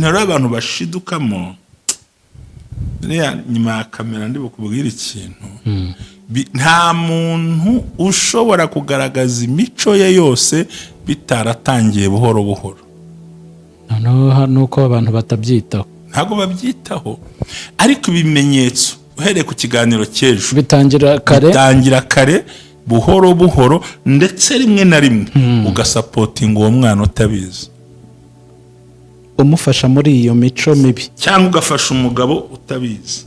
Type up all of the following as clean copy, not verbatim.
Nari abantu bashidukamo nyuma ya kamera ndi bukubwira ikintu. Nta muntu ushobora kugaragaza imico ye yose bitaratangiye buhoro buhoro. Nuko abantu batabyitaho. Ntago babyitaho. Ariko ibimenyetso uhereye ku kiganiro cy'ejo bitangira kare buhoro buhoro, ndetse rimwe na rimwe ugasapotinga uwo mwana utabizi, umufasha muri iyo mico mibi, cyangwa ugafasha umugabo utabizi,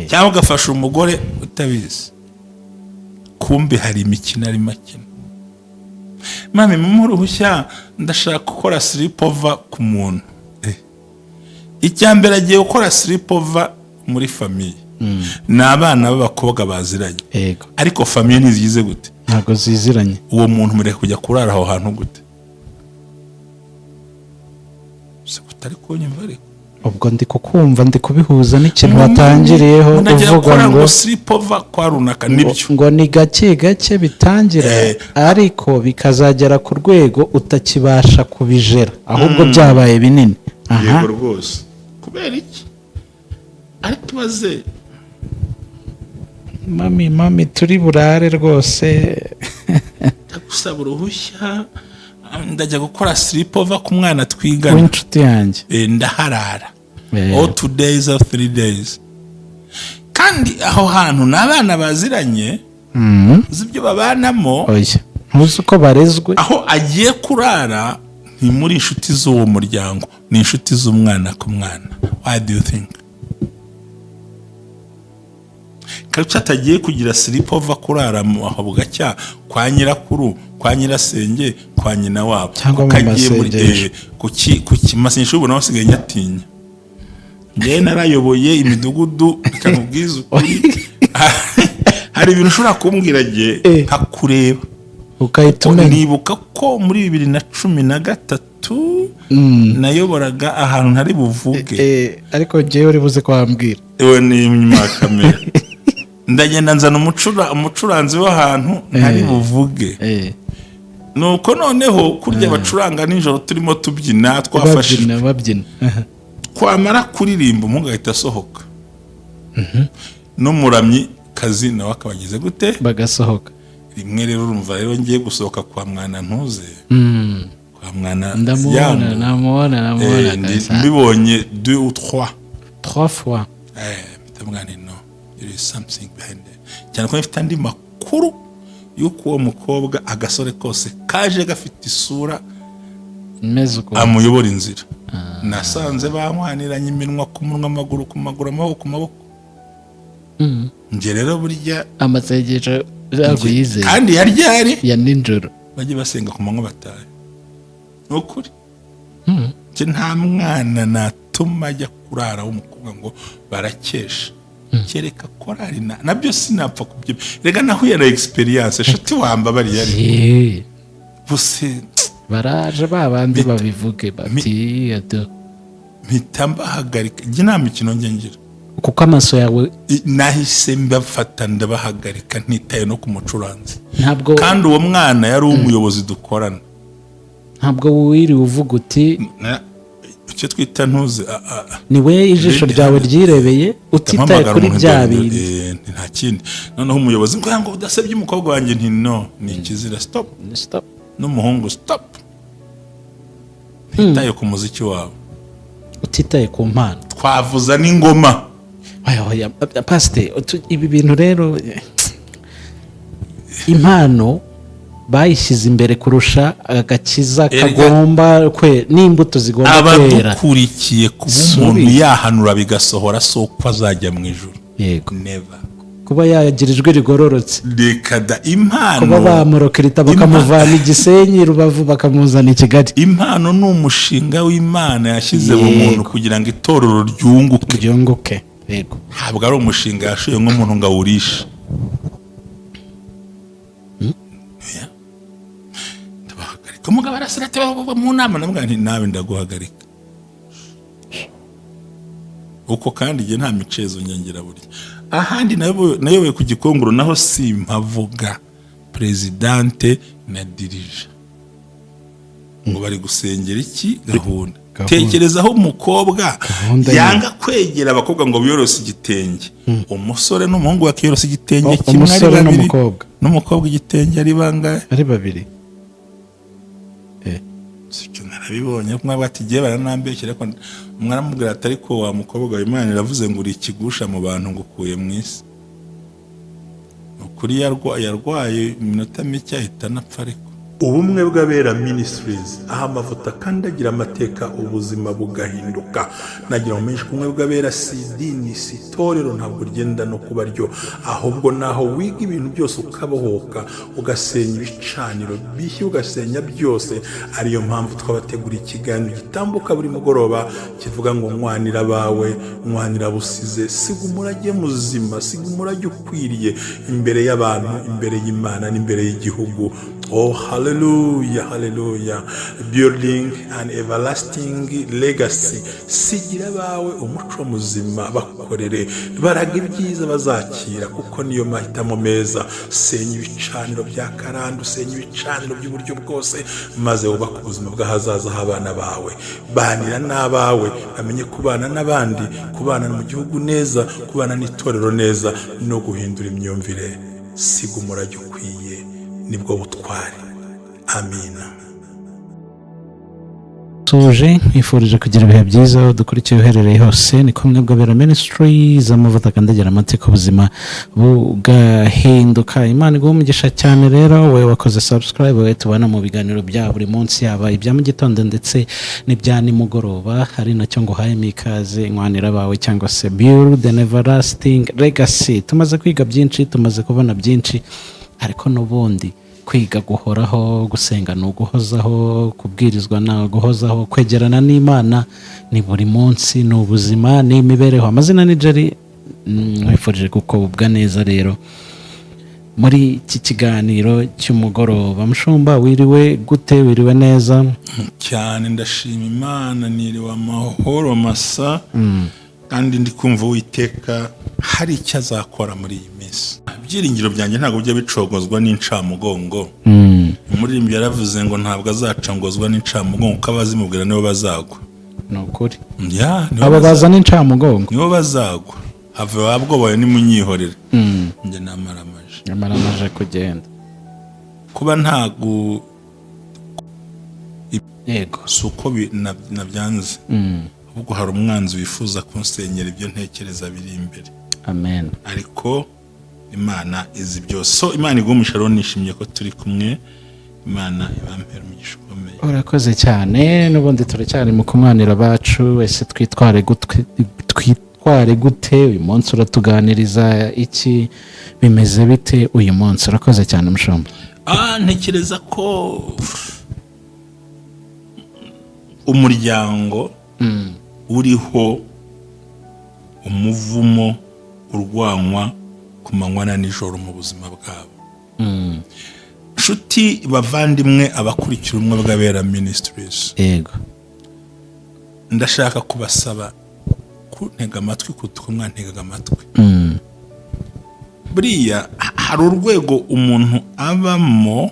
cyangwa ugafasha umugore utabizi. Kumbe hari imikino ari makina. Mami mu ruhushya ndashaka gukora sleep over ku muntu. Icyambere agiye gukora sleep over muri famille. N'abana b'abakobwa baziranye. Ariko famille nizigize gute? Ntago ziziranye. Uwo muntu mureke kujya kurara aho hantu gute? Se kutari kunyumva ariko. Ubwo ndi kukumva, ndi kubihuza n'ikintu watangiriyeho uvuga ngo sleep over kwa runaka nibyo. Ngo ni gake gake bitangira, ariko bikazagera ku rwego utakibasha kubijera, ahubwo byabaye binini. Yego rwose. Kubera iki? Ariko tubaze mami turi burare rwose. Ndagusaba uruhushya ndajya gukora sleep over ku mwana twigana. Inshuti yanjye. Ndaharara. 2 days or 3 days. Kandi aho hantu n'abana baziranye. Zibyo babanamo. Oya. Ntuzi uko barezwe. Aho agiye kurara ni muri inshuti z'uwo muryango, ni inshuti z'umwana ku mwana. Why do you think? Karuca atagiye kugira sleep over kurara mu aho bugacya kwa nyirakuru, kwa nyirasenge, kwa nyina wabo. Kagiye muri kuki masinyisho ubona wasigaye nyatinya. Ngiye narayoboye imidugudu ikamubwiza ukuri. Hari ibintu ushobora kumbwira giye nkakureba ukahita nibuka ko muri 2013 nayoboraga ahantu ntari buvuge, ariko ngiye uri buze kwambwira ewe ni nyuma kamera. Ndagenda nzana umucuranzi w'ahantu ntari buvuge. Nuko noneho kurya bacuranga nijoro turimo tubyina twafashije babyina. Kwamara kuririmba umuntu ahita asohoka. N'umuramyi kazi nawe akabagize gute bagasohoka. Rimwe rero urumva rero ngiye gusohoka kwa mwana ntuze. Kwa mwana ndamubona mbibonye 2 ou 3 fois. Bitamwana no there is something behind it. Cyane ko mfite andi makuru yuko uwo mukobwa agasore kose kaje gafite isura mezuko amuyobora inzira. Nasanze bankwaniranye iminwa ku munwa, amaguru ku maguru, amaboko ku maboko. Nje rero burya amasegeje yaguyize kandi yaryari ya ninjoro bajye basenga ku manywa bataye. Nukuri nje nta mwana natuma ajya kurara w'umukobwa ngo barakesha. Kereka korari nabyo sinapfa kubyo. Rega nahuye na experience shati wamba bari yari buse baraje babandi babivuge bati ado mpitamba hagarika nje nta mikino ngira kuko amaso yawe nahise mbafata ndabahagarika ntitaye no kumucuranzi. Ntabwo kandi uwo mwana yari umuyobozi dukorana. Ntabwo wiri uvuga uti icyo twita ntuze niwe ijisho ryawe ryirebeye utitaye kuri bya bindi nta kindi. Noneho umuyobozi ngo udasebye umukobwa wanjye nti no ni ikizira stop n'umuhungu stop. Ntitaye ku muziki wawe, utitaye ku mpano, twavuza n'ingoma. Oya pastor, ibi bintu rero impano bayishyize imbere kurusha agakiza kagomba n'imbuto zigomba kwera. Abadukurikiye kuba umuntu yahanura bigasohora soko azajya mu ijuru. Yego. Never. Kuba yagira ijwi rigororotse. Rekada impano. Kuba bamurokirita bakamuvana Igisenyi, Rubavu bakamuzana i Kigali. Impano ni umushinga w'Imana yashyize mu muntu kugira ngo itorero ryunguke. Yego. Ntabwo ari umushinga yashuye nk'umuntu ngo awurishe. Umugabo arasirate mu nama nabwo nti nawe ndaguhagarika. Uko kandi je nta micezo nyongera burya. Ahandi nayoboye ku Gikongoro naho simpavuga presidente na dirige. Ngo bari gusengera iki gahunda. tekereza aho umukobwa yanga kwegera abakobwa ngo biyorose igitenge, umusore n'umuhungu bakiyorose igitenge kimwe ari babiri, n'umukobwa igitenge ari bangahe? Ari babiri. Sicyo narabibonye kumwe batigiye baranambekera ko umwana amubwira ati ariko wa mukobwa Imana iravuze ngo uri ikigusha mu bantu ngukuye mu isi. Ukuri yarwaye iminota mike ahita anapfa. Ariko ubumwe bw'abera Ministries, aho amavuta kandi agira amateka ubuzima bugahinduka. Nagira umenye ubumwe bw'abera si idini, si itorero, ntabwo rigenda no kuba ryo, ahubwo naho wiga ibintu byose ukabohoka, ugasenya ibicaniro bishya, ugasenya byose. Ariyo mpamvu twabategura ikiganiro gitambuka buri mugoroba kivuga ngo mwanira abawe, mwanira busize, siga umurage muzima, siga umurage ukwiriye imbere y'abantu, imbere y'Imana n'imbere y'igihugu. Oh, hallelujah, hallelujah. Building an everlasting legacy. Sigira bawe umuco muzima, bakorere, baraga ibyiza bazakira, kuko niyo mahitamo meza. Senya ibicaniro bya karande, senya ibicaniro by'uburyo bwose, maze wubaka ubuzima bw'ahazaza h'abana bawe. Banira n'abawe, bamenye kubana n'abandi, kubana mu gihugu neza, kubana n'itorero neza, no guhindura imyumvire. Siga umurage ukwiye, nibwo butwari. Amina. tuje nkwifurije kugira ibihe byiza aho dukurikiye uherereye hose. ni kumwe bw'abera Ministries, amavuta kandi agira amateka ubuzima bugahinduka. Imana iguhe umugisha cyane. Rero wowe wakoze subscribe, wowe tubana mu biganiro bya buri munsi, yaba ibya mu gitondo ndetse n'ibya nimugoroba, ari nacyo nguhayemo ikaze, mwanira bawe cyangwa se Build an Everlasting Legacy. Tumaze kwiga byinshi, tumaze kubona byinshi, ariko n'ubundi kwiga guhoraho, gusenga ni uguhozaho, kubwirizwa ni uguhozaho, kwegerana n'Imana ni buri munsi, ni ubuzima, ni imibereho. Amazina ni Jerry, nkwifurije gukobwa neza. Rero muri iki kiganiro cy'umugoroba, mushumba wiriwe gute? Wiriwe neza cyane, ndashima Imana, niriwe amahoro masa, kandi ndi kumva Uwiteka hari icyo azakora muri iyi minsi. Ibyiringiro byanjye ntabwo bijya bicogozwa n'incamugongo. Umuririmbyi yaravuze ngo ntabwo azacangozwa n'incamugongo, kuko abazimubwira nibo bazagwa. ni ukuri. Aba baza n'incamugongo nibo bazagwa. Have wabwobaye nimunyihorere. Njye namaramaje kugenda kuba ntago yego suko nabyanze. Ubwo hari umwanzi wifuza kunsenyera ibyo ntekereza biri imbere. Amen. Ariko Imana izi byose. So Imana igumisha, rero nishimye ko turi kumwe. Imana ibampera umugisha ukomeye. Urakoze cyane. N'ubundi turacyari mu kumwanira bacu, wese twitware gute uyu munsi? Uratuganiriza iki? Bimeze bite uyu munsi? Urakoze cyane mushumba. Ntekereza ko umuryango uriho umuvumo urwanwa ku manywa na nijoro mu buzima bwabo. Nshuti bavandimwe, abakurikira ubumwe bw'abera Ministries, yego, ndashaka kubasaba kuntega amatwi, kuko mwantegaga amatwi. Buriya hari urwego umuntu abamo,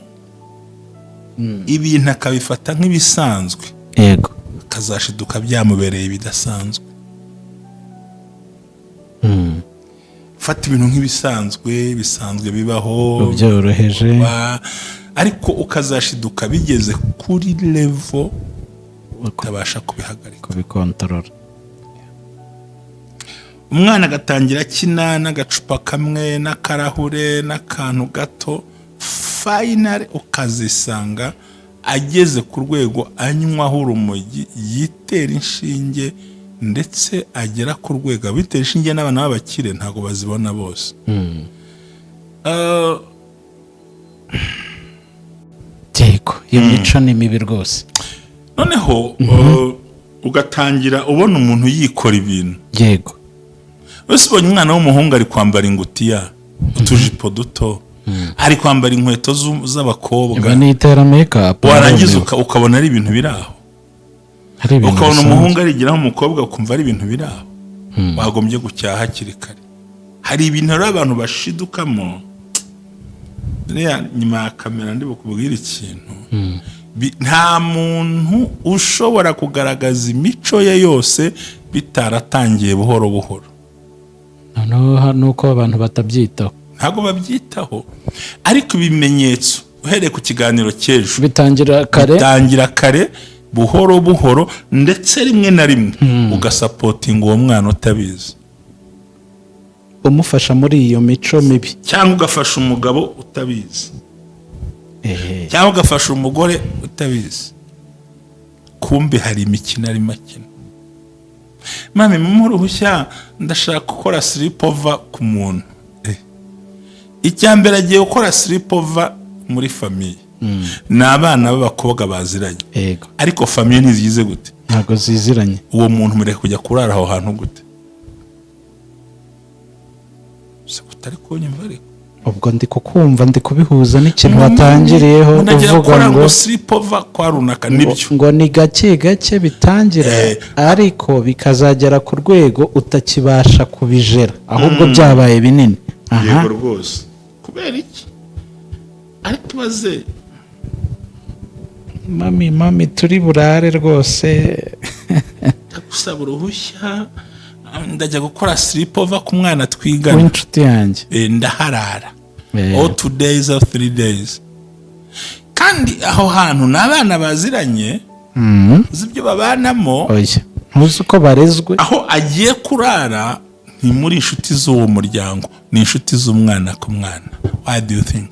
ibintu akabifata nk'ibisanzwe, yego, akazashiduka byamubereye ibidasanzwe. Fata ibintu nk'ibisanzwe, bisanzwe bibaho byoroheje, ariko ukazashiduka bigeze kuri level utabasha kubihagarika, kubikontorora. Umwana agatangira akina n'agacupa kamwe n'akarahure n'akantu gato, finally ukazisanga ageze ku rwego anywaho urumogi, yitera inshinge, ndetse agera ku rwego abitera inshinge n'abana b'abakire ntabwo bazibona bose. Yego, iyo mico ni mibi rwose. Noneho ugatangira ubona umuntu yikora ibintu. Yego. Wese ubonye umwana w'umuhungu ari kwambara ingutiya, utujipo duto, ari kwambara inkweto z'abakobwa, banitera make-up, warangiza ukabona ari ibintu biri aho. Ukabona umuhungu arigiraho umukobwa ukumva ari ibintu biri aho. Wagombye gucyaha hakiri kare. Hari ibintu rero abantu bashidukamo. Nyuma ya kamera ndi bukubwira ikintu. nta muntu ushobora kugaragaza imico ye yose bitaratangiye buhoro buhoro. noneho nuko abantu batabyitaho, ntabwo babyitaho, ariko ibimenyetso uhereye ku kiganiro cy'ejo bitangira kare buhoro buhoro, ndetse rimwe na rimwe ugasapotinga uwo mwana utabizi, umufasha muri iyo mico mibi, cyangwa ugafasha umugabo utabizi, cyangwa ugafasha umugore utabizi. kumbe hari imikino arimo akina. mami mu ruhushya ndashaka gukora sleep over ku muntu. Icyambere agiye gukora sleep over muri famiye. Ni abana b'abakobwa baziranye, ariko famiye ntizigize gute? ntabwo ziziranye. Uwo muntu mureke kujya kurara aho hantu gute? se kutari kunyumva ariko ubwo ndi kukumva, ndi kubihuza n'ikintu watangiriyeho uvuga ngo sleep over kwa runaka, nibyo ngo ni gake gake bitangira, ariko bikazagera ku rwego utakibasha kubijera, ahubwo byabaye binini. yego rwose. kubera iki? ariko tubaze mami turi burare rwose ndagusaba uruhushya ndajya gukora sleep over ku mwana twigana w'inshuti yanjye, ndaharara 2 days or 3 days. kandi aho hantu n'abana baziranye, uzi ibyo babanamo, ntuzi uko barezwe. aho agiye kurara ni muri inshuti z'uwo muryango, ni inshuti z'umwana ku mwana. Why do you think?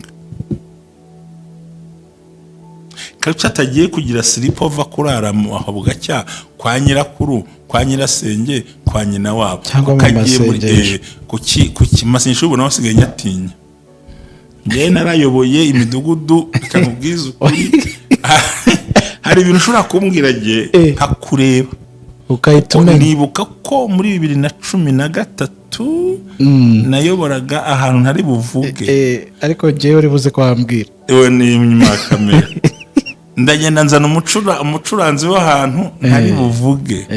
Kalipsa atagiye kugira sleep over kurara aho bugacya kwa nyirakuru, kwa nyirasenge, kwa nyina wabo, kagiye muri kuki masengesho ubona wasigaye nyatinya. Njye narayoboye imidugudu ikakubwiza ukuri. Hari ibintu ushobora kumbwira nge nkakureba ukahita umenya. Nibuka ko muri 2013 nayoboraga ahantu ntari buvuge, ariko njyewe uri buze kwambwira ewe ni nyuma kamera. Ndagenda nzana umucuranzi w'ahantu ntari buvuge,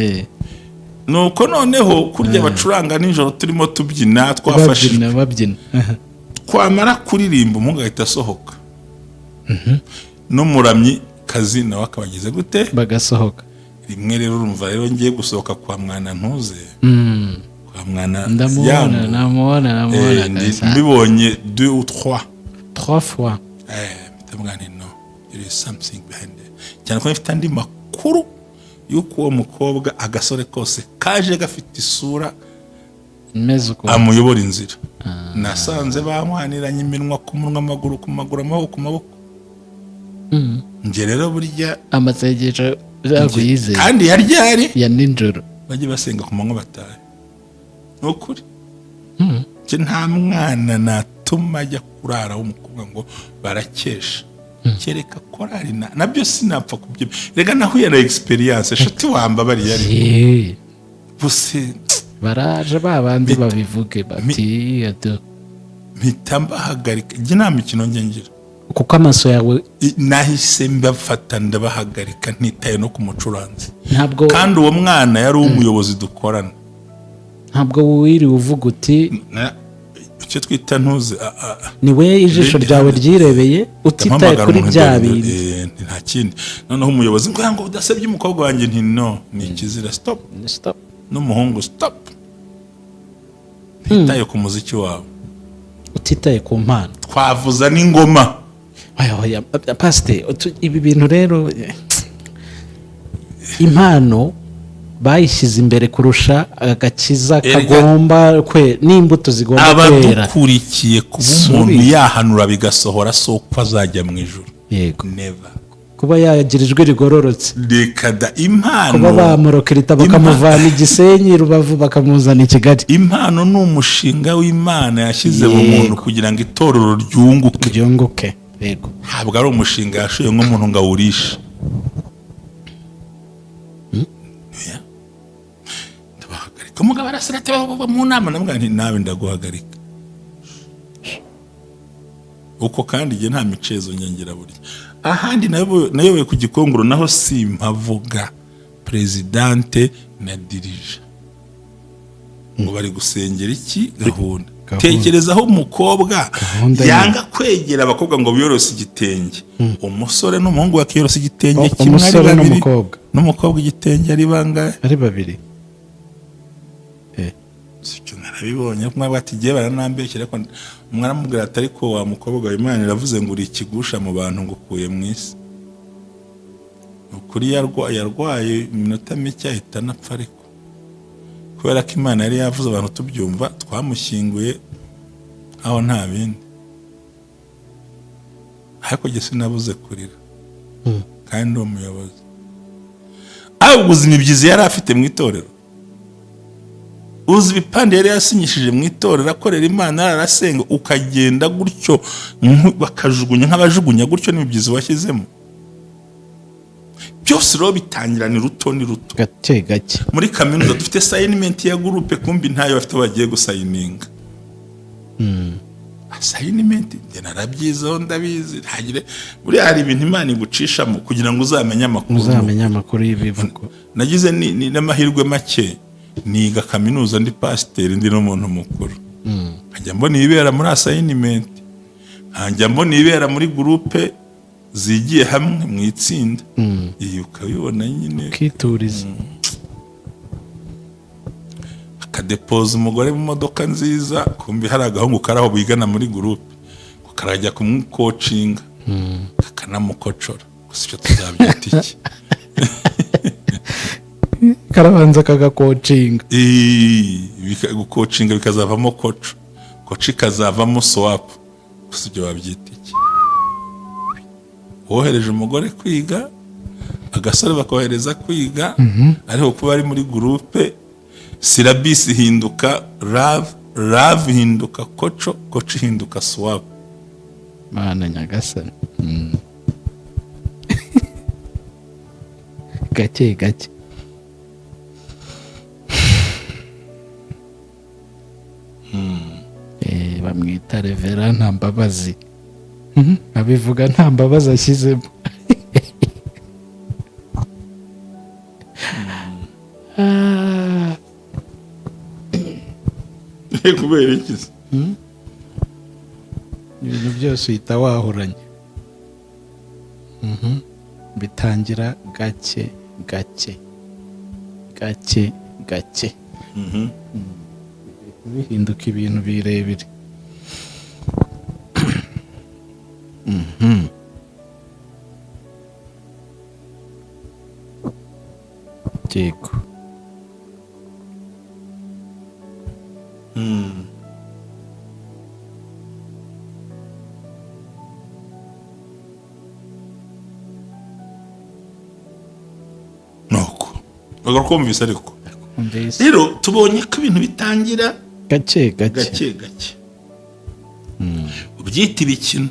nuko noneho kurya bacuranga nijoro turimo tubyina, twafashe babyina twamara kuririmba umuhungu ahita asohoka, n'umuramyi kazi nawe akabagize gute bagasohoka. rimwe rero urumva rero ngiye gusohoka kwa mwana ntuze, kwa mwana ndamubona mbibonye 2 ou 3 fois bitamugane no there is something behind it. cyane ko ifite andi makuru yuko uwo mukobwa agasore kose kaje gafite isura amuyobora inzira. Nasanze bamwaniranye iminwa ku munwa, amaguru ku maguru, amaboko ku maboko. Nje rero burya amasengesho yaguyizeye kandi yaryari ya ninjoro bajye basenga ku manywa bataye. Nukuri nje nta mwana natuma ajya kurara w'umukobwa ngo barakesha, kereka korari nabyo sinapfa kubyo. Rega nahuye na experience shati wamba bari yari buse baraje babandi babivuge bati ado mpita hagarika. Nje nta mikino ngira kuko amaso yawe nahise mbafata ndabahagarika ntitaye no ku mucuranzi. Ntabwo kandi uwo mwana yari umuyobozi dukorana. Ntabwo wiri uvuga uti icyo twita ntuze ni we ijisho ryawe ryirebeye utitaye kuri bya bindi nta kindi. Noneho umuyobozi ngo udasebye umukobwa wanjye nti no ni ikizira stop n'umuhungu stop, ntitaye ku muziki wawe, utitaye ku mpano, twavuza n'ingoma. Oya pastor, ibi bintu rero impano bayishyize imbere kurusha agakiza kagomba n'imbuto zigomba kwera. Abadukurikiye kuba umuntu yahanura bigasohora soko azajya mu ijuru. Yego, never. Kuba yagira ijwi rigororotse, rekada impano. Kuba bamurokirita bakamuvana Igisenyi, Rubavu bakamuzana i Kigali. Impano ni umushinga w'Imana yashyize mu muntu kugira ngo itorero ryunguke. Yego, ntabwo ari umushinga yashoye nk'umuntu ngo awurishe. Ndabahagarika umugabo arasirate mu nama, namubwira nti nawe ndaguhagarika uko. kandi nge nta micezo nyangira burya. Ahandi nayoboye ku Gikongoro naho simpavuga presidente na dirige ngo bari gusengera iki gahunda. tekerezaho umukobwa Gahunda yanga kwegera abakobwa ngo biyorose igitenge, umusore n'umuhungu bakiyorose igitenge kimwe ari umusore babiri, n'umukobwa igitenge ari bangahe? ari babiri. Sicyo narabibonye kumwe ati giye baranambekera ko mwaramubwira ati ariko wa mukobwa wa Imana iravuze ngo uri ikigusha mu bantu ngo ukuye mu isi. Ukuri yarwaye iminota mike ahita anapfa, ariko kubera ko Imana yari yavuze abantu tubyumva twamushyinguye aho nta bindi. Ariko jye sinabuze kurira kandi uwo muyobozi ubuzima byiza yari afite mu itorero, uzi ibipande yari yasinyishije mu itorero akorera Imana arasenga, ukagenda gutyo bakajugunya nk'abajugunya gutyo n'ibyiza washyizemo. Byose rero bitangira ni ruto gake gake. Muri kaminuza dufite assignment ya groupe, kumbi ntayo bafite bagiye gusayininga. Assignment njye narabyizaho ndabizi, ntagire buri hari ibintu Imana igucishamo kugira ngo uzamenye amakuru y'ibivugo. Nagize ni n'amahirwe make, niga kaminuza ndi pasiteri ndi n'umuntu mukuru, nkajya mbona ibibera muri assignment, nkajya mbona ibibera muri groupe zigiye hamwe mu itsinda, iyo ukabibona nyine ukituriza. akadepoza umugore mu modoka nziza, kumbi hari agahungu karaho bigana muri groupe, karajya kumukocinga kakanamukocora. Gusa icyo tuzabyita iki? Karabanza kagakocinga, gukocinga bikazavamo koci ikazavamo swap. Gusa ibyo babyita iki? Wohereje umugore kwiga, agasore bakohereza kwiga, ariko kuba ari muri groupe syllabus hinduka love hinduka koco hinduka swap. Mana nyagasani. Gake gake. Bamwita Revera nta mbabazi. Abivuga nta mbabazi ashyizemo. Kubera iki? Ibintu byose uhita wahuranya. Bitangira gake gake gake gake, bihinduka ibintu birebire. Yego. Nuko urakumvise ariko rero tubonye ko ibintu bitangira gake gake. Ubyita ibikino,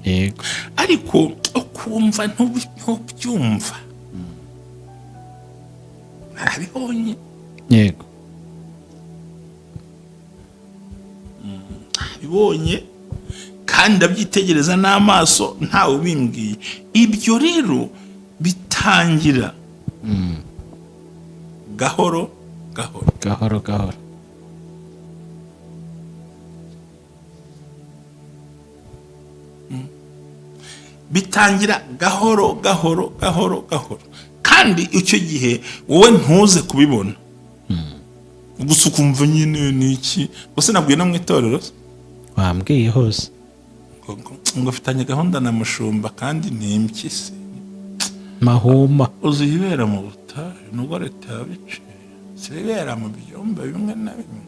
yego, ariko ukumva ntubyumva. Narabibonye, yego, bibonye kandi ndabyitegereza n'amaso ntawe ubimbwiye. Ibyo rero bitangira gahoro gahoro, bitangira gahoro kandi icyo gihe wowe ntuze kubibona, gusa ukumva nyine ni iki. Gusa nabwiye no mu itorero wambwiye hose ngo afitanye gahunda na mushumba kandi ni impyisi mahuma, uzibera mu butayu nubwo leta yabice, zibera mu byumba bimwe na bimwe,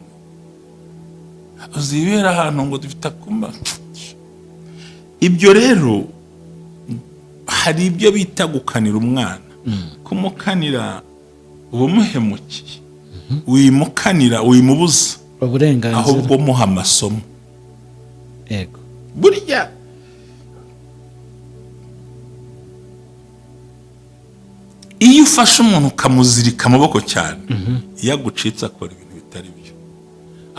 uzibera ahantu ngo dufite akumba. Ibyo rero hari ibyo bita gukanira umwana. Kumukanira uba umuhemukiye, wimukanira wimubuza uburenganzira, ahubwo muha amasomo. Yego, burya iyo ufashe umuntu ukamuzirika amaboko cyane, iyo agucitse akora ibintu bitari byo,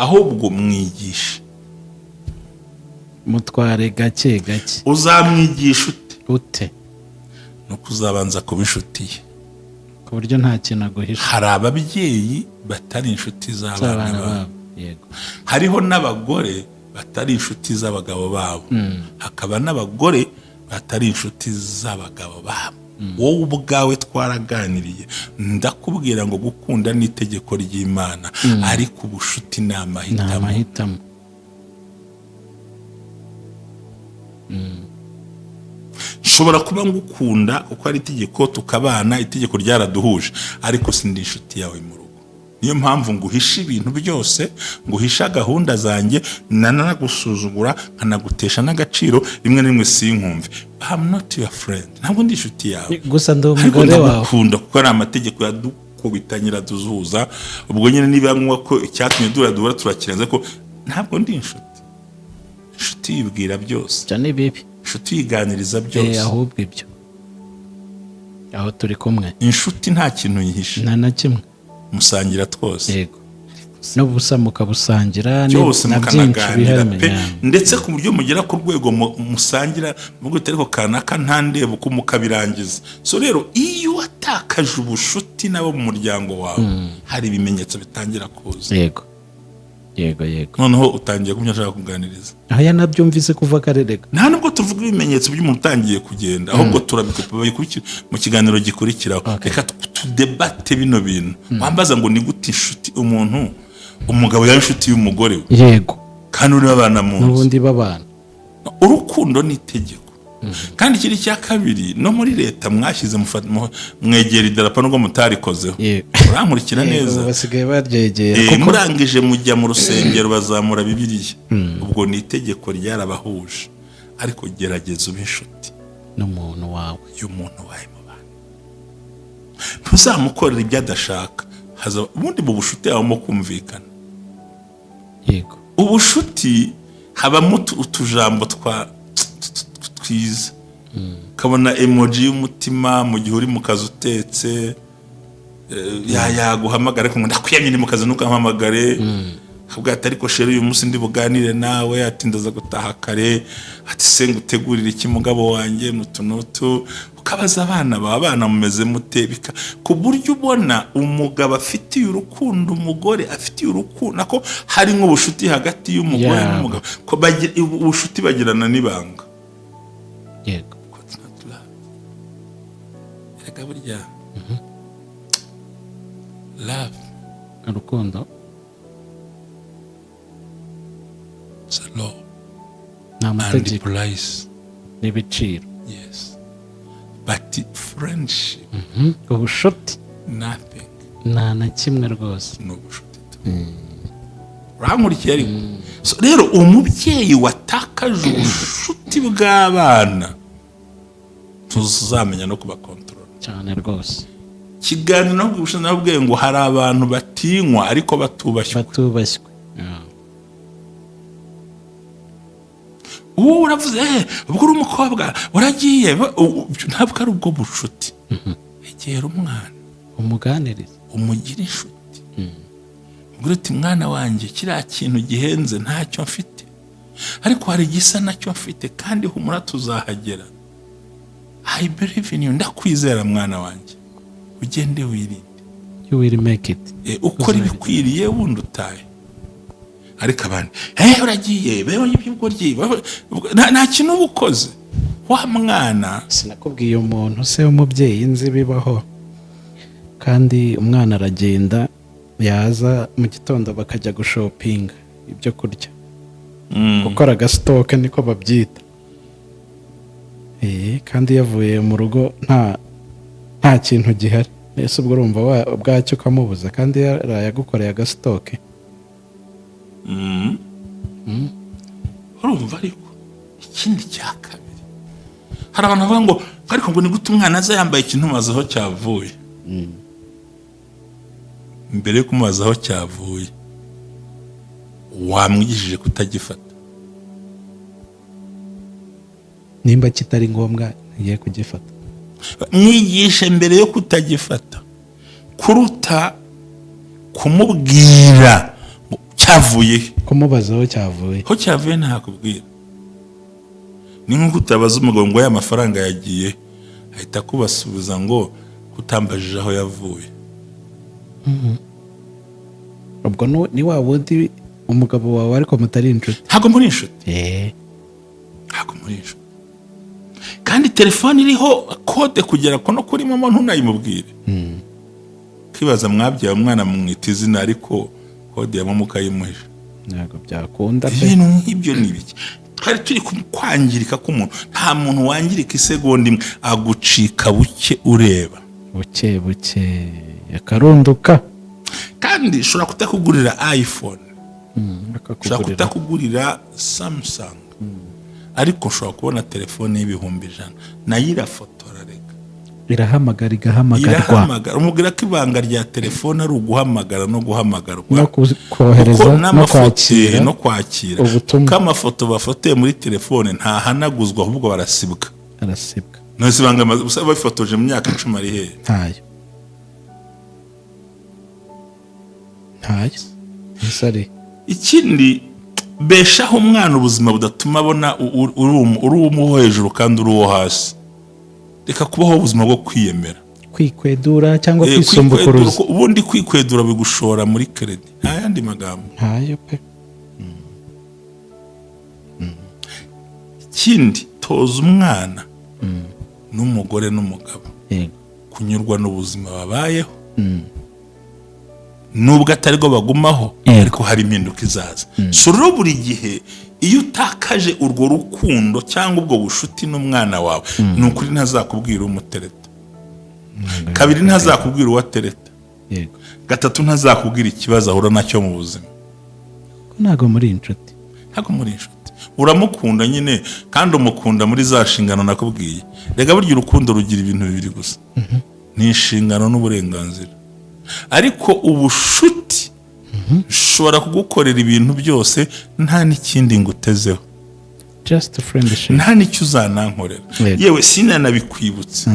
ahubwo mwigisha, mutware gake gake. Uzamwigisha ute? nuko uzabanza kuba inshuti ye, ku buryo nta kintu aguhisha. hari ababyeyi batari inshuti z'abana babo, yego hariho n'abagore batari inshuti z'abagabo babo, hakaba n'abagore batari inshuti z'abagabo babo. Wowe ubwawe twaraganiriye, ndakubwira ngo gukunda n'itegeko ry'Imana, ariko ubushuti ni amahitamo. Nshobora kuba ngukunda uko ari itegeko, tukabana, itegeko ryaraduhuje, ariko sindi inshuti yawe mu rugo. Niyo mpamvu nguhisha ibintu byose, nguhisha gahunda zanjye, nanagusuzugura, nkanagutesha n'agaciro, rimwe na rimwe sinkumve. I'm not your friend. Ntabwo ndi inshuti yawe. Gusa ndi umugore wawe. Ndakunda kuko ari amategeko yadukubitanyira tuzuza. Ubwo nyine niba ngombwa ko icyatumye duhura turakirenza ko ntabwo ndi inshuti. Inshuti yibwira byose. Cyane bibi. Inshuti yiganiriza byose. Ahubwo ibyo. Aho turi kumwe. Inshuti nta kintu yihisha. Nta na kimwe. Musangira twose. Yego. N'ubusa mukabusangira byose mukanaganira pe, ndetse ku buryo mugera ku rwego musangira mu gute ariko kanaka ntandebe uko mukabirangiza. So rero iyo watakaje ubushuti nabo mu muryango wawe, hari ibimenyetso bitangira kuza. Yego. Noneho utangiye kumenya ashaka kuganiriza. Aya nabyumvise kuva karerega. Nta nubwo tuvuga ibimenyetso by'umuntu utangiye kugenda, ahubwo turabikubye mu kiganiro gikurikiraho. Reka tudebate bino bintu. Wambaza ngo ni gute inshuti umuntu, umugabo ya inshuti y'umugore we. Yego. Kandi uri babana mu nzu. N'ubundi babana. Urukundo ni itegeko. Kandi ikindi cya kabiri, no muri leta mwashyize mwegera idarapo nubwo mutarikozeho. Urankurikira neza. Basigaye baryegera. Murangije mujya mu rusengero bazamura Bibiliya. Ubwo ni itegeko ryarabahuje. Ariko gerageza ube inshuti n'umuntu wawe. Y'umuntu wawe mu bana. Ntuzamukorera ibyo adashaka. Ubundi mu bushuti habamo kumvikana. Yego. Ubushuti habamo utujambo twiza. Kabona emoji y'umutima mu gihe uri mu kazi utetse, yaguhamagara ariko ndakwiyamye ni mu kazi ntukampamagare. Kabwa ati ariko sheri uyu munsi ndi buganire nawe, ati ndaza gutaha kare, ati se ngutegurira iki mugabo wanjye nutu. Ukabaza abana mumeze mute, ku buryo ubona umugabo afitiye urukundo umugore afitiye urukundo, nako hari nk'ubushuti hagati y'umugore n'umugabo, ko ubushuti bagirana n'ibanga. Yego. Erega burya love, urukundo, it's a law and the price, n'ibiciro. yes, but friendship, ubushuti, nothing, nta na kimwe rwose. no bushuti. Urankurikira ariko. So rero umubyeyi watakaje ubushuti bw'abana tuzamenya no kubakontorora cyane rwose. Kiganiro no gusha nabwiye ngo hari abantu batinywa ariko batubashywe. Uravuze ubwo uri umukobwa uragiye, ntabwo ari ubwo bushuti. Egera umwana umuganiriza, umugira inshuti. Ubwo uti mwana wanjye kiriya kintu gihenze ntacyo mfite, ariko hari igisa nacyo mfite kandi humura tuzahagera. I believe in you. Ndakwizera mwana wanjye, ugende wirinde. You will make it. Ukora ibikwiriye wundi utaye. Ariko abandi uragiye bewe iby'ubugoryi, nta kintu ubukoze. Wa mwana, sinakubwiye umuntu se umubyeyi nzi bibaho, kandi umwana aragenda yaza mu gitondo bakajya gushopinga ibyo kurya, gukora agasitoke niko babyita. Kandi yavuye mu rugo nta kintu gihari. Ese ubwo urumva bwacyo ukamubuza kandi yarayagukoreye agasitoke. Urumva ariko ikindi cya kabiri, hari abantu bavuga ngo ariko ngo ni gute umwana aza yambaye ikintu maze aho cyavuye. Mbere yo kumubaza aho cyavuye, wamwigishije kutagifata. Nimba kitari ngombwa ngiye kugifata. Mwigishe mbere yo kutagifata, kuruta kumubwira cyavuye. Kumubaza aho cyavuye. Aho cyavuye ntakubwira. Ni nko kutabaza umugabo ngo ya mafaranga yagiye, ahita kubasubiza ngo kutambajije aho yavuye. Ubwo ni wa wundi umugabo wawe ariko mutari inshuti. ntabwo muri inshuti ntabwo muri inshuti kandi telefone iriho kode kugera no kuri mama ntunayimubwire. Kibaza mwabyaye umwana mwita izina ariko kode ya mama ukayimuhisha. Ntabwo byakunda pe. Ibintu nk'ibyo ni ibiki? Twari turi kwangirika k'umuntu. Nta muntu wangirika isegonda imwe, agucika buke ureba. Buke yakarunduka. Kandi ushobora kutakugurira iPhone, ushobora akakugurira kutakugurira Samsung, ariko ushobora kubona telefone y'ibihumbi 100 nayo irafotora rega, irahamagara igahamagarwa. Umubwira ko ibanga rya telefone ari uguhamagara no guhamagarwa no kohereza no kwakira ubutumwa. K'amafoto bafotoye muri telefone ntahanaguzwa ahubwo barasibwa. None sibanga bafotoje mu myaka 10 ari he? Ntayo. Isari. Ikindi beshaho umwana ubuzima budatuma abona uri uwo hejuru kandi uri uwo hasi. Reka kubaho ubuzima bwo kwiyemera, kwikwedura cyangwa kwisumbukuruza. Ubundi kwikwedura bigushora muri credit. Nta yandi magambo. Ntayo pe. Ikindi toza umwana n'umugore n'umugabo kunyurwa n'ubuzima babayeho. Nubwo atari go bagumaho ariko hari impinduka izaza. So rero buri gihe iyo utakaje urwo rukundo cyangwa ubwo bushuti n'umwana wawe, nukuri ntazakubwira umutereta. Kabiri ntazakubwira uwatereta. Gatatu ntazakubwira ikibazo ahura nacyo mu buzima. Ntago muri inshuti. Uramukunda nyine kandi umukunda muri za nshingano nakubwiye. Rega burya urukundo rugira ibintu bibiri gusa. Ni inshingano n'uburenganzira. Ariko ubushuti ushobora kugukorera ibintu byose nta n'ikindi ngutezeho. Just friendship. Nta n'icyo uzanankorera. Yewe sinanabikwibutse.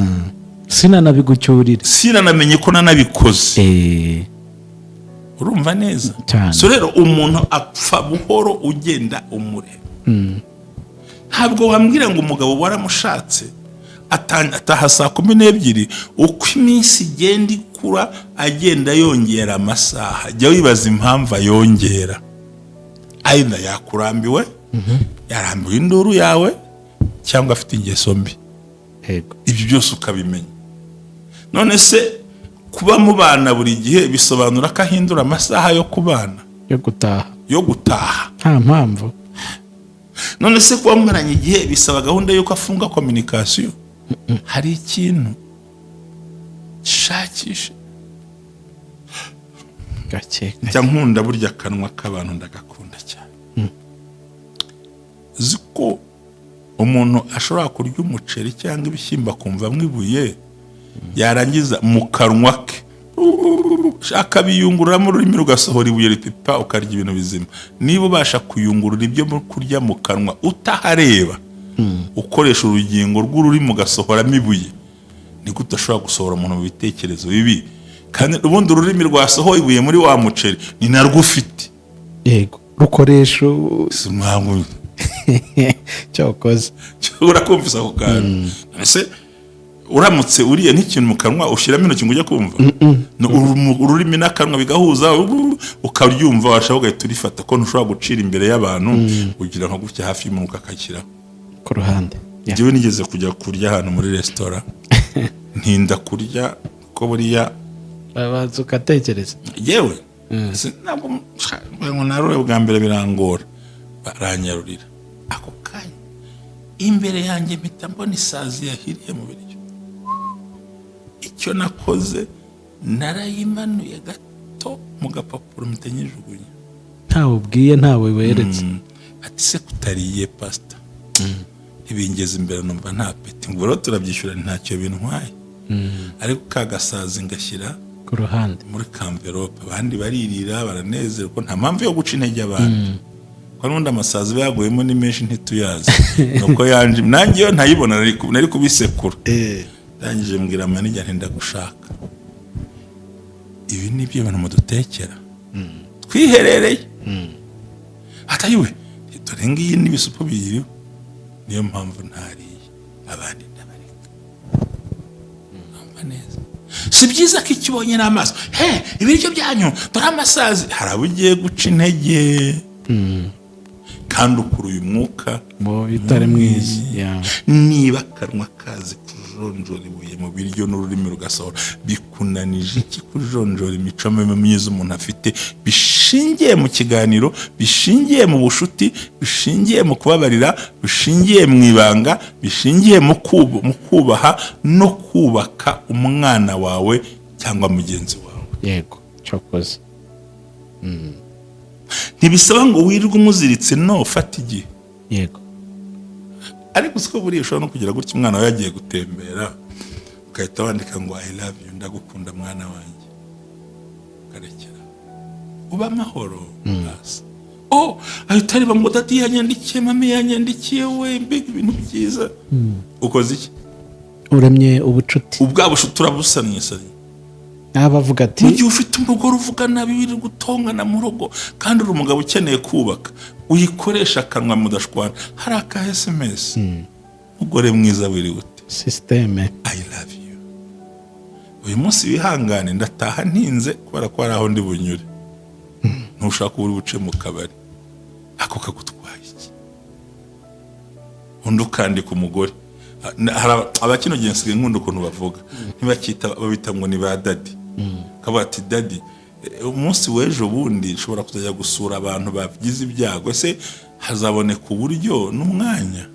Sinanabigucyurira. Sinanamenye ko nanabikoze. Urumva neza? So rero umuntu apfa buhoro ugenda umureba. Ntabwo wambwira ngo umugabo waramushatse ataha saa 12 uko iminsi igenda ikura agenda yongera amasaha. Jya wibaza impamvu yongera. Aida yakurambiwe, yarambiwe induru yawe cyangwa afite ingeso mbi. Ibyo byose ukabimenya. None se kuba mu bana buri gihe bisobanura ko ahindura amasaha yo kubana, yo gutaha nta mpamvu. None se kuba mwaranye igihe bisaba gahunda yuko afunga communication. Hari ikintu shakisha gake nkunda burya kanwa k'abantu ndagakunda cyane. Ziko umuntu ashobora kurya umuceri cyangwa ibishyimbo akumva mwibuye, yarangiza mu kanwa ke shaka biyungurura mu rurimi rugasohora ibuye ripipa ukarya ibintu bizima. Niba ubasha kuyungurura ibyo kurya mu kanwa utahareba, ukoresha urugingo rw'ururimi ugasohoramo ibuye, niko utashobora gusohora umuntu mu bitekerezo bibi. Kandi ubundi ururimi rwasohoye ibuye muri wa muceri ni narwo ufite. Rukoresha simwangu cyokoze. Urakumvisa ako kantu. Ese uramutse uriye n'ikintu mu kanwa ushiramo intoki ngo ujye kumva? Ururimi n'akanwa bigahuza ukaryumva, washaka ugahita urifata ko ntushobora gucira imbere y'abantu kugira nko gutya hafi y'umunuka akakira ku ruhande. Jewe nigeze kujya kurya ahantu muri restaurant ntinda kurya ko buriya babanza ugatekereza. Yewe ntabwo ngo narore bwa mbere birangora, baranyarurira ako kanya imbere yanjye mpita mbona isazi yahiriye mu biryo. Icyo nakoze narayimanuye gato mu gapapuro mpita nyijugunya. Ntawe ubwiye, ntawe weretse. Ati se kutariye pasta ibingeze imbere numva nta peti, ngo rero turabyishyura ntacyo bintwaye. Ariko kagasazi ngashyira ku ruhande muri envelope. Abandi baririra baranezerwa ko nta mpamvu yo guca intege abantu. Kwa n'undi amasazi bayagoyemo ni menshi ntituyazi. Nuko yanje nanjye yo ntayibona nari kubisekura. Ndangije mbwira manijya ntenda gushaka. Ibi ni byo abantu mudutekera. Twiherereye. Atayiwe dore ngiyi n'ibisupu biriho. Niyo mpamvu ntariye abandi ndabareka. Namba neza. si byiza ko ikibonye n'amaso ibiryo byanyu dore amasazi hari abo ugiye guca intege kandi ukura uyu mwuka mu bitari mwiza niba akanwa kazi kujonjora ibuye mu biryo n'ururimi rugasohora bikunanije iki kujonjora imico myiza umuntu afite bishingiye mu kiganiro, bishingiye mu bushuti, bishingiye mu kubabarira, bishingiye mu ibanga, bishingiye mu kubaha no kubaka umwana wawe cyangwa mugenzi wawe. Yego cyokoze. Ntibisaba ngo wirirwe umuziritse no ufata igihe. Yego. Ariko siko buriya ushobora no kugira gutya umwana wawe yagiye gutembera ukahita wandika ngo I love you, ndagukunda mwana wanjye, ukarekera uba amahoro. Ahita areba ngo dadi yanyandikiye, mami yanyandikiye, we mbega ibintu byiza. Ukoze iki? Uremye ubucuti. Ubwa bushuti urabusanye sari. Abavuga ati mugihe ufite umugore uvuga nabi wiri gutongana mu rugo kandi uri umugabo ukeneye kubaka, uyikoresha akanwa mudashwana, hari aka SMS. Umugore mwiza wiri gute? Systeme I love you. Uyu munsi wihangane ndataha ntinze kubera ko ari aho ndi bunyure. Ntushaka uri buce mu kabari. Ako kagutwaye iki? Undi ukandika umugore. Abakino gensigaye nkunda ukuntu bavuga. Ntibakita babita ngo ni ba dadi. Kaba ati dadi umunsi w'ejo bundi nshobora kuzajya gusura abantu bagize ibyago, ese hazaboneka uburyo n'umwanya.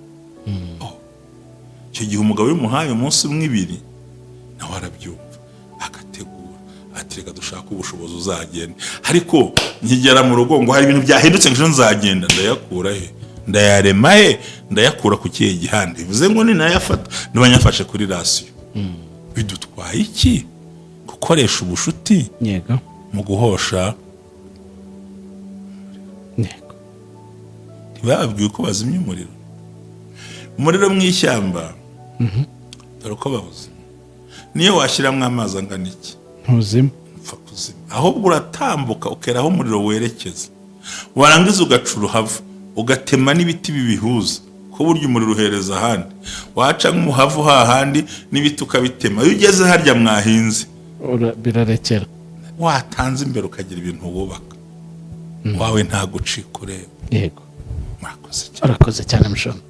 Icyo gihe umugabo y'umuhaye umunsi umwe ibiri nawe arabyumva agategura ati reka dushaka ubushobozi uzagenda. Ariko nkigera mu rugo ngo hari ibintu byahindutse ngo nzagenda, ndayakura he? Ndayarema he? Ndayakura ku kihe gihande? Bivuze ngo ni nayafata nibanyafashe kuri rasiyo. Bidutwaye iki gukoresha ubushuti? Yego. Mu guhosha. Yego. Ntibabwiye uko bazimya umuriro. Umuriro mu ishyamba dore uko babuze. Niyo washyiramo amazi angana iki ntuzima, upfa kuzima. Ahubwo uratambuka ukeraho umuriro werekeza, warangiza ugaca uruhavu ugatema n'ibiti bibihuza ko burya umuriro uhereza ahandi, waca nk'umuhavu hahandi n'ibiti ukabitema. Iyo ugeze harya mwahinze birarekera, watanze imbere ukagira ibintu wubaka wawe nta gucika ureba. Yego. Murakoze cyane. Arakoze cyane Mushoma.